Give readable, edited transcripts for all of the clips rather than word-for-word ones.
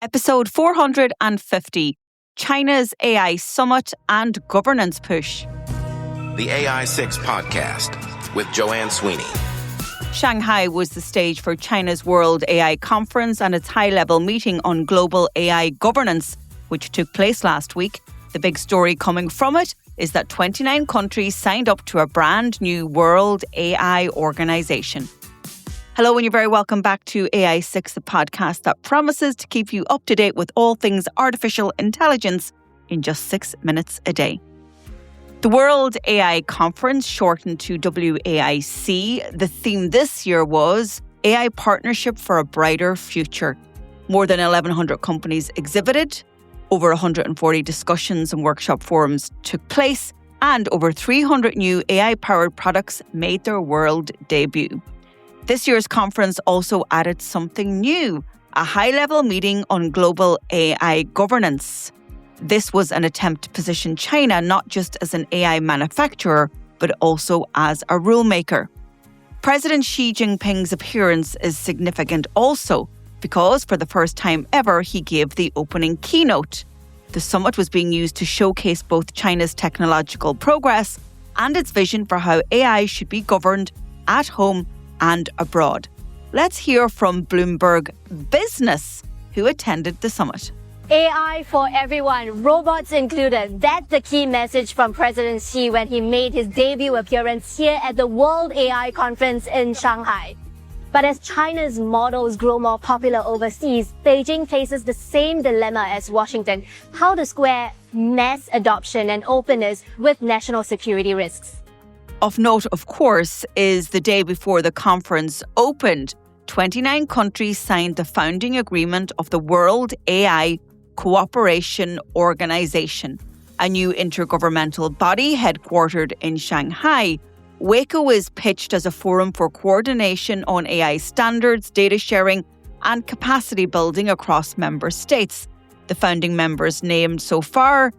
Episode 450, China's AI Summit and Governance Push. The AI 6 Podcast with Joanne Sweeney. Shanghai was the stage for China's World AI Conference and its high-level meeting on global AI governance, which took place last week. The big story coming from it is that 29 countries signed up to a brand new World AI organization. Hello, and you're very welcome back to AI 6, the podcast that promises to keep you up to date with all things artificial intelligence in just 6 minutes a day. The World AI Conference, shortened to WAIC, the theme this year was AI Partnership for a Brighter Future. More than 1,100 companies exhibited, over 140 discussions and workshop forums took place, and over 300 new AI-powered products made their world debut. This year's conference also added something new, a high-level meeting on global AI governance. This was an attempt to position China not just as an AI manufacturer, but also as a rulemaker. President Xi Jinping's appearance is significant also because for the first time ever, he gave the opening keynote. The summit was being used to showcase both China's technological progress and its vision for how AI should be governed at home and abroad. Let's hear from Bloomberg Business, who attended the summit. AI for everyone, robots included. That's the key message from President Xi when he made his debut appearance here at the World AI Conference in Shanghai. But as China's models grow more popular overseas, Beijing faces the same dilemma as Washington: how to square mass adoption and openness with national security risks. Of note, of course, is the day before the conference opened, 29 countries signed the founding agreement of the World AI Cooperation Organization, a new intergovernmental body headquartered in Shanghai. WACO is pitched as a forum for coordination on AI standards, data sharing, and capacity building across member states. The founding members named so far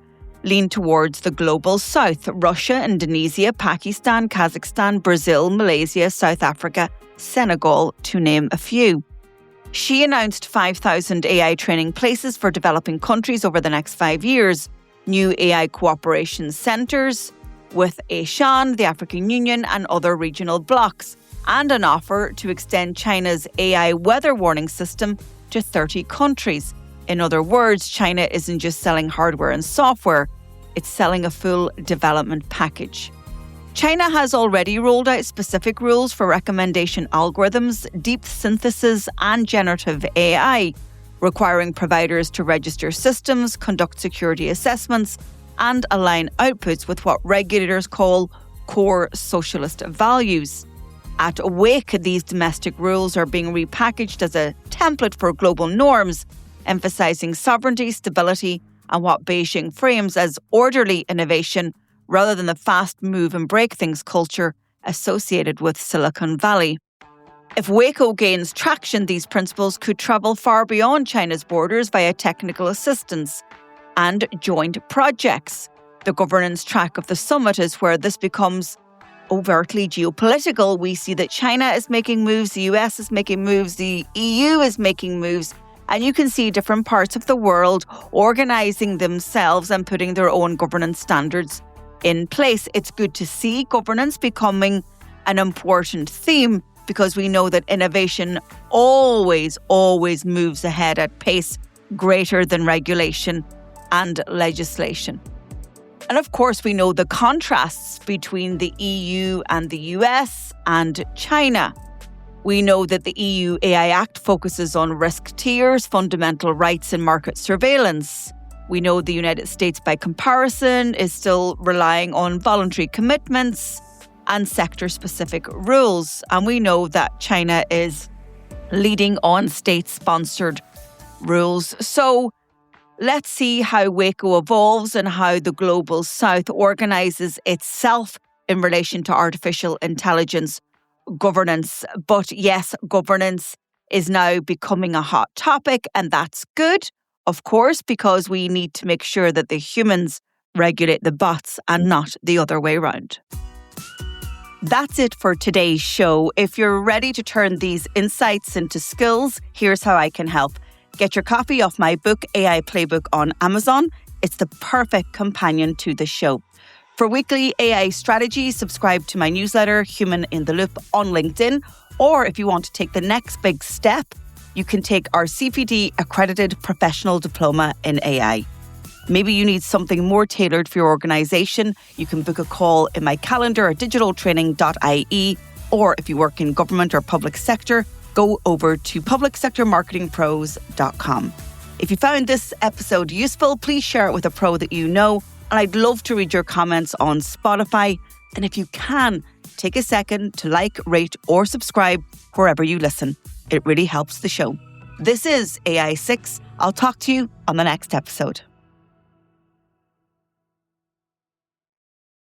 lean towards the global south: Russia, Indonesia, Pakistan, Kazakhstan, Brazil, Malaysia, South Africa, Senegal, to name a few. Xi announced 5,000 AI training places for developing countries over the next 5 years, new AI cooperation centres with ASEAN, the African Union and other regional blocs, and an offer to extend China's AI weather warning system to 30 countries. In other words, China isn't just selling hardware and software, it's selling a full development package. China has already rolled out specific rules for recommendation algorithms, deep synthesis, and generative AI, requiring providers to register systems, conduct security assessments, and align outputs with what regulators call core socialist values. At Wake, these domestic rules are being repackaged as a template for global norms, emphasizing sovereignty, stability, and what Beijing frames as orderly innovation rather than the fast move and break things culture associated with Silicon Valley. If WACO gains traction, these principles could travel far beyond China's borders via technical assistance and joint projects. The governance track of the summit is where this becomes overtly geopolitical. We see that China is making moves, the US is making moves, the EU is making moves, and you can see different parts of the world organising themselves and putting their own governance standards in place. It's good to see governance becoming an important theme because we know that innovation always moves ahead at pace greater than regulation and legislation. And of course, we know the contrasts between the EU and the US and China. We know that the EU AI Act focuses on risk tiers, fundamental rights and market surveillance. We know the United States, by comparison, is still relying on voluntary commitments and sector-specific rules. And we know that China is leading on state-sponsored rules. So let's see how WACO evolves and how the Global South organises itself in relation to artificial intelligence governance. But yes, governance is now becoming a hot topic, and that's good, of course, because we need to make sure that the humans regulate the bots and not the other way around. That's it for today's show. If you're ready to turn these insights into skills, here's how I can help. Get your copy of my book, AI Playbook, on Amazon. It's the perfect companion to the show. For weekly AI strategy, subscribe to my newsletter, Human in the Loop, on LinkedIn. Or if you want to take the next big step, you can take our CPD accredited professional diploma in AI. Maybe you need something more tailored for your organization. You can book a call in my calendar at digitaltraining.ie. Or if you work in government or public sector, go over to publicsectormarketingpros.com. If you found this episode useful, please share it with a pro that you know. And I'd love to read your comments on Spotify. And if you can, take a second to like, rate, or subscribe wherever you listen. It really helps the show. This is AI 6. I'll talk to you on the next episode.